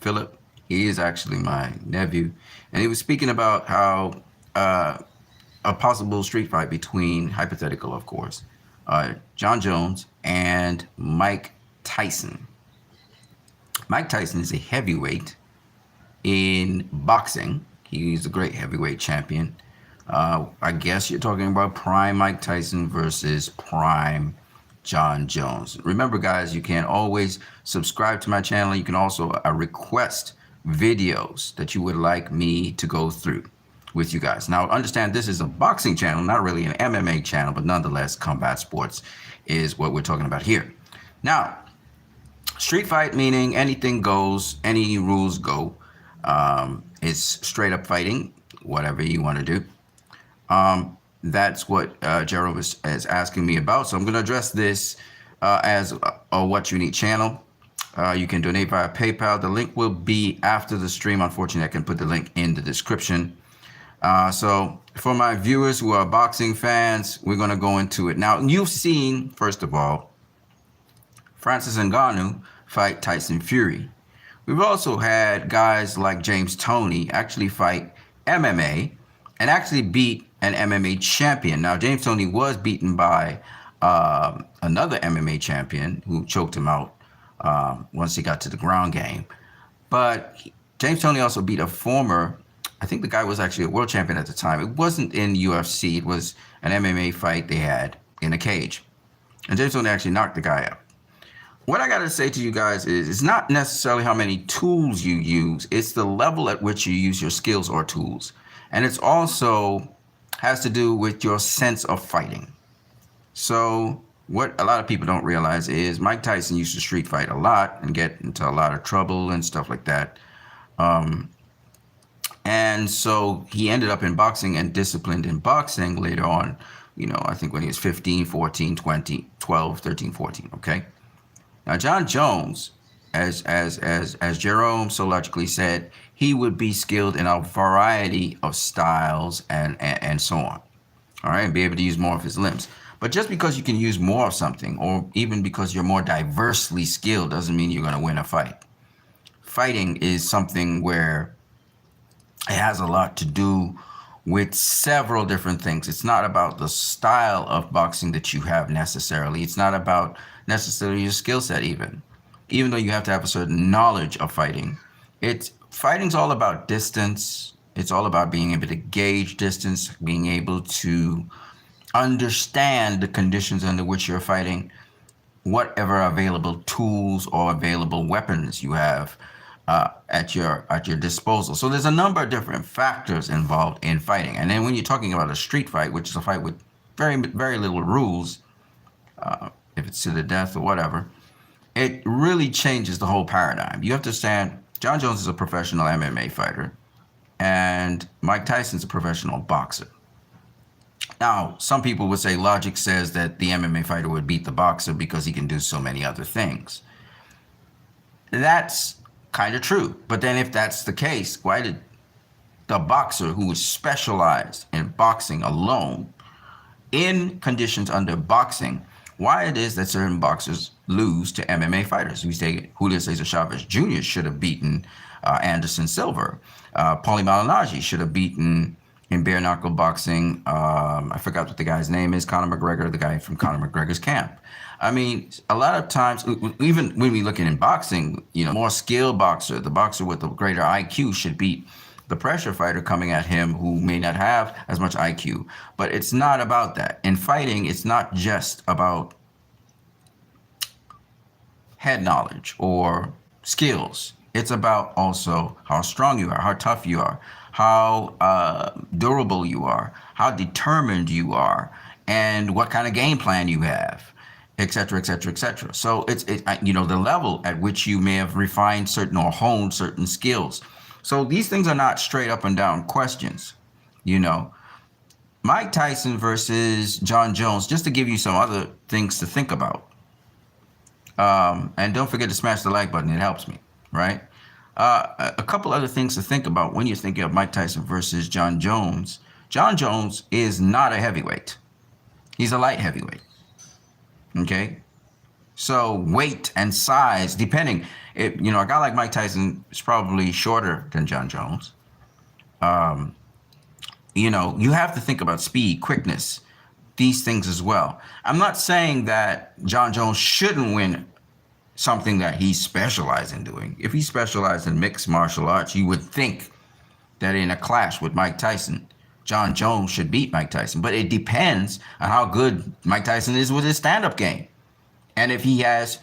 Philip. He is actually my nephew, and he was speaking about how a possible street fight between, hypothetical, of course, John Jones and Mike Tyson. Mike Tyson is a heavyweight in boxing. He's a great heavyweight champion. I guess you're talking about prime Mike Tyson versus prime John Jones. Remember, guys, you can always subscribe to my channel. You can also request videos that you would like me to go through with you guys. Now, understand this is a boxing channel, not really an MMA channel, but nonetheless, combat sports is what we're talking about here. Now, street fight meaning anything goes, any rules go. It's straight up fighting, whatever you want to do. That's what Gerald is asking me about. So I'm going to address this as a What You Need channel. You can donate via PayPal. The link will be after the stream. Unfortunately, I can put the link in the description. So for my viewers who are boxing fans, we're going to go into it. Now, you've seen, first of all, Francis Ngannou fight Tyson Fury. We've also had guys like James Toney actually fight MMA and actually beat an MMA champion. Now, James Toney was beaten by another MMA champion who choked him out once he got to the ground game. But James Toney also beat a former, I think the guy was actually a world champion at the time. It wasn't in UFC. It was an MMA fight they had in a cage. And James Toney actually knocked the guy out. What I got to say to you guys is it's not necessarily how many tools you use. It's the level at which you use your skills or tools. And it's also has to do with your sense of fighting. So what a lot of people don't realize is Mike Tyson used to street fight a lot and get into a lot of trouble and stuff like that. And so he ended up in boxing and disciplined in boxing later on, you know, I think when he was 15, 14, 20, 12, 13, 14, okay? Now, John Jones, as Jerome so logically said, he would be skilled in a variety of styles and so on, all right, and be able to use more of his limbs. But just because you can use more of something, or even because you're more diversely skilled, doesn't mean you're going to win a fight. Fighting is something where it has a lot to do with several different things. It's not about the style of boxing that you have necessarily. It's not about necessarily your skill set even though you have to have a certain knowledge of fighting. Fighting's all about distance. It's all about being able to gauge distance, being able to understand the conditions under which you're fighting, whatever available tools or available weapons you have at your disposal. So there's a number of different factors involved in fighting. And then when you're talking about a street fight, which is a fight with very, very little rules, if it's to the death or whatever, it really changes the whole paradigm. You have to understand, John Jones is a professional MMA fighter, and Mike Tyson's a professional boxer. Now, some people would say logic says that the MMA fighter would beat the boxer because he can do so many other things. That's kind of true. But then if that's the case, why did the boxer who is specialized in boxing alone, in conditions under boxing, why it is that certain boxers lose to MMA fighters? We say Julio Cesar Chavez Jr. should have beaten Anderson Silva. Paulie Malignaggi should have beaten, in bare knuckle boxing, I forgot what the guy's name is, Conor McGregor, the guy from Conor McGregor's camp. I mean, a lot of times, even when we look in boxing, you know, more skilled boxer, the boxer with a greater IQ should beat the pressure fighter coming at him who may not have as much IQ. But it's not about that. In fighting, it's not just about head knowledge or skills. It's about also how strong you are, how tough you are, how durable you are, how determined you are, and what kind of game plan you have, et cetera, et cetera, et cetera. So it's you know, the level at which you may have refined certain or honed certain skills. So these things are not straight up and down questions. You know, Mike Tyson versus John Jones, just to give you some other things to think about. And don't forget to smash the like button. It helps me, right? A couple other things to think about when you're thinking of Mike Tyson versus John Jones. John Jones is not a heavyweight. He's a light heavyweight. Okay? So weight and size, depending, a guy like Mike Tyson is probably shorter than John Jones. You have to think about speed, quickness, these things as well. I'm not saying that John Jones shouldn't win something that he specialized in doing. If he specialized in mixed martial arts, you would think that in a clash with Mike Tyson, John Jones should beat Mike Tyson. But it depends on how good Mike Tyson is with his stand-up game. And if he has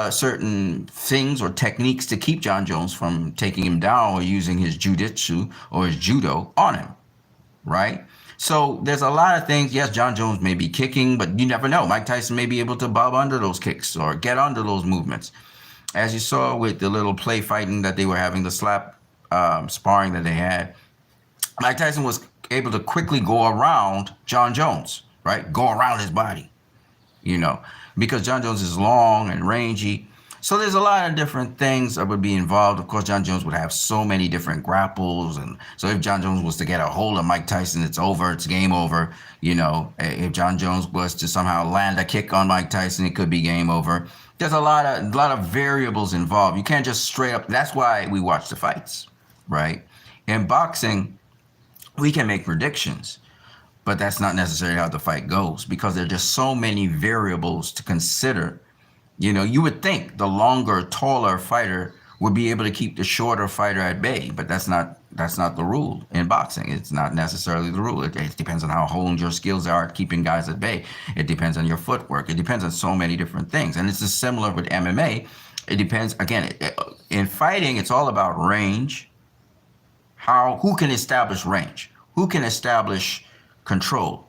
certain things or techniques to keep John Jones from taking him down or using his jiu-jitsu or his judo on him, right? So there's a lot of things. Yes, John Jones may be kicking, but you never know. Mike Tyson may be able to bob under those kicks or get under those movements. As you saw with the little play fighting that they were having, the slap sparring that they had, Mike Tyson was able to quickly go around John Jones, right? Go around his body, because John Jones is long and rangy. So there's a lot of different things that would be involved. Of course, John Jones would have so many different grapples. And so if John Jones was to get a hold of Mike Tyson, it's over. It's game over. If John Jones was to somehow land a kick on Mike Tyson, it could be game over. There's a lot of variables involved. You can't just straight up. That's why we watch the fights, right? In boxing, we can make predictions, but that's not necessarily how the fight goes because there are just so many variables to consider. You would think the longer, taller fighter would be able to keep the shorter fighter at bay, but that's not the rule in boxing. It's not necessarily the rule. It depends on how honed your skills are at keeping guys at bay. It depends on your footwork. It depends on so many different things. And it's just similar with MMA. It depends, again, in fighting, it's all about range. Who can establish range? Who can establish control,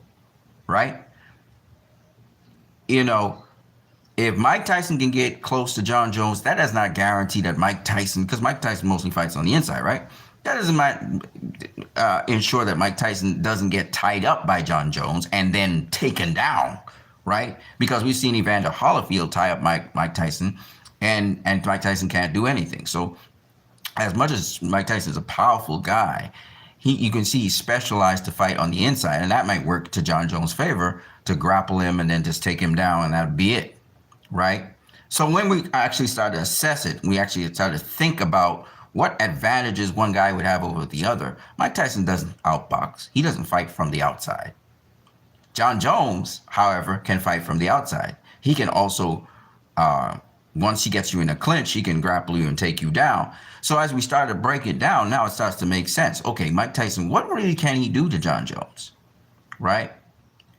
right? If Mike Tyson can get close to John Jones, that does not guarantee that Mike Tyson, because Mike Tyson mostly fights on the inside, right? That doesn't ensure that Mike Tyson doesn't get tied up by John Jones and then taken down, right? Because we've seen Evander Holyfield tie up Mike Tyson, and Mike Tyson can't do anything. So as much as Mike Tyson is a powerful guy, you can see he's specialized to fight on the inside, and that might work to John Jones' favor to grapple him and then just take him down, and that'd be it. Right? So when we actually started to assess it, we actually started to think about what advantages one guy would have over the other. Mike Tyson doesn't outbox. He doesn't fight from the outside. John Jones, however, can fight from the outside. He can also, once he gets you in a clinch, he can grapple you and take you down. So as we started to break it down, now it starts to make sense. Okay, Mike Tyson, what really can he do to John Jones? Right?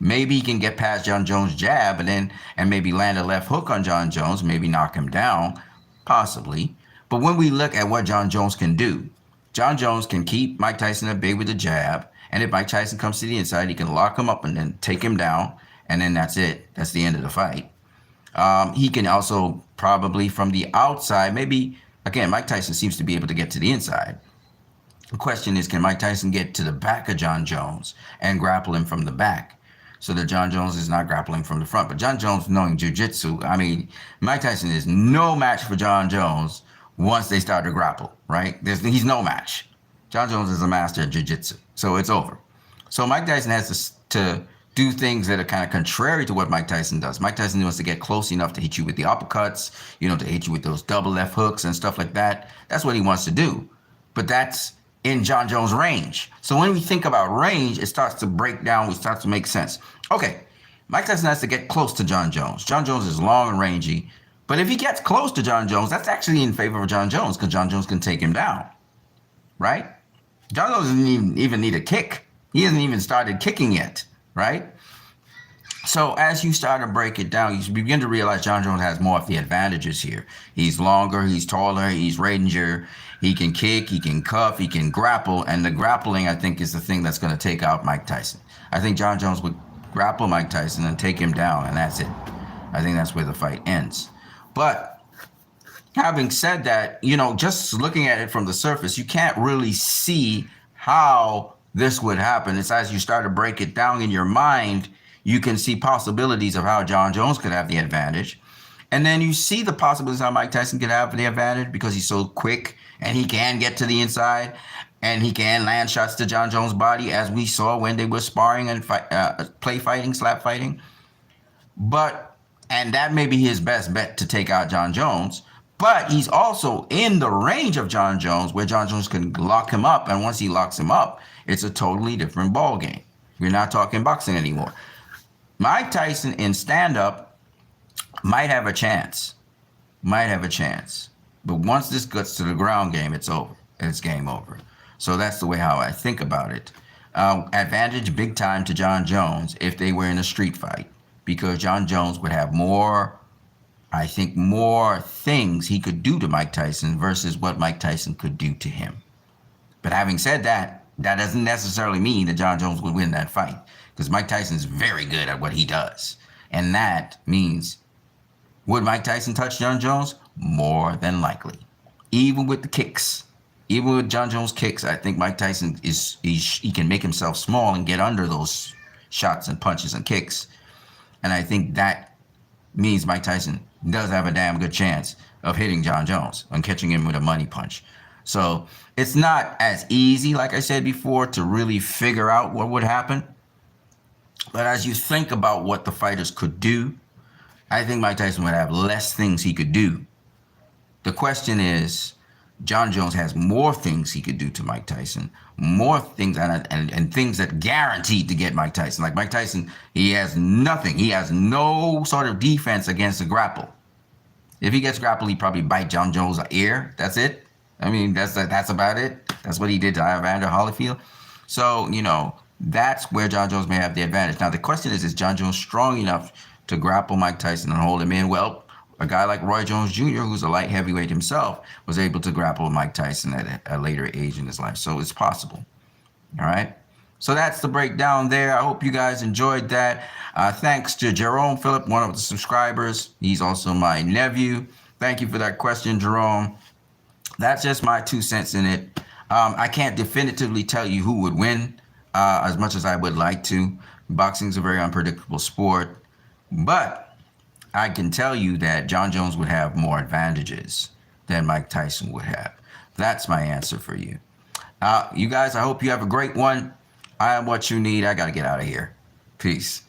Maybe he can get past John Jones' jab and maybe land a left hook on John Jones, maybe knock him down, possibly. But when we look at what John Jones can do, John Jones can keep Mike Tyson at bay with a jab. And if Mike Tyson comes to the inside, he can lock him up and then take him down. And then that's it. That's the end of the fight. He can also probably from the outside, maybe, again, Mike Tyson seems to be able to get to the inside. The question is, can Mike Tyson get to the back of John Jones and grapple him from the back? So that John Jones is not grappling from the front. But John Jones knowing jiu-jitsu, Mike Tyson is no match for John Jones once they start to grapple, right? He's no match. John Jones is a master at jiu-jitsu, so it's over. So Mike Tyson has to do things that are kind of contrary to what Mike Tyson does. Mike Tyson wants to get close enough to hit you with the uppercuts, to hit you with those double left hooks and stuff like that. That's what he wants to do. But that's in John Jones' range. So when we think about range, it starts to break down, it starts to make sense. Okay, Mike Tyson has to get close to John Jones. John Jones is long and rangy, but if he gets close to John Jones, that's actually in favor of John Jones because John Jones can take him down, right? John Jones doesn't even need a kick. He hasn't even started kicking yet, right? So as you start to break it down, you begin to realize John Jones has more of the advantages here. He's longer, he's taller, he's rangier. He can kick, he can cuff, he can grapple. And the grappling, I think, is the thing that's going to take out Mike Tyson. I think John Jones would grapple Mike Tyson and take him down, and that's it. I think that's where the fight ends. But having said that, just looking at it from the surface, you can't really see how this would happen. It's as you start to break it down in your mind, you can see possibilities of how John Jones could have the advantage. And then you see the possibilities how Mike Tyson could have the advantage because he's so quick and he can get to the inside and he can land shots to John Jones' body, as we saw when they were sparring and play fighting, slap fighting. And that may be his best bet to take out John Jones. But he's also in the range of John Jones where John Jones can lock him up. And once he locks him up, it's a totally different ball game. We're not talking boxing anymore. Mike Tyson in stand-up might have a chance. Might have a chance. But once this gets to the ground game, it's over. It's game over. So that's the way how I think about it. Advantage big time to John Jones if they were in a street fight. Because John Jones would have more, I think, more things he could do to Mike Tyson versus what Mike Tyson could do to him. But having said that, that doesn't necessarily mean that John Jones would win that fight. Because Mike Tyson's very good at what he does. And that means, would Mike Tyson touch John Jones? More than likely. Even with the kicks. Even with John Jones' kicks, I think Mike Tyson he can make himself small and get under those shots and punches and kicks. And I think that means Mike Tyson does have a damn good chance of hitting John Jones and catching him with a money punch. So it's not as easy, like I said before, to really figure out what would happen. But as you think about what the fighters could do, I think Mike Tyson would have less things he could do. The question is, John Jones has more things he could do to Mike Tyson, more things and things that guaranteed to get Mike Tyson. Like Mike Tyson, he has nothing. He has no sort of defense against a grapple. If he gets grappled, he probably bite John Jones' ear. That's it. I mean, that's about it. That's what he did to Evander Holyfield. So, that's where John Jones may have the advantage. Now, the question is John Jones strong enough to grapple Mike Tyson and hold him in? Well, a guy like Roy Jones Jr., who's a light heavyweight himself, was able to grapple Mike Tyson at a later age in his life. So it's possible. All right. So that's the breakdown there. I hope you guys enjoyed that. Thanks to Jerome Phillip, one of the subscribers. He's also my nephew. Thank you for that question, Jerome. That's just my 2 cents in it. I can't definitively tell you who would win as much as I would like to. Boxing is a very unpredictable sport. But I can tell you that John Jones would have more advantages than Mike Tyson would have. That's my answer for you. You guys, I hope you have a great one. I am what you need. I got to get out of here. Peace.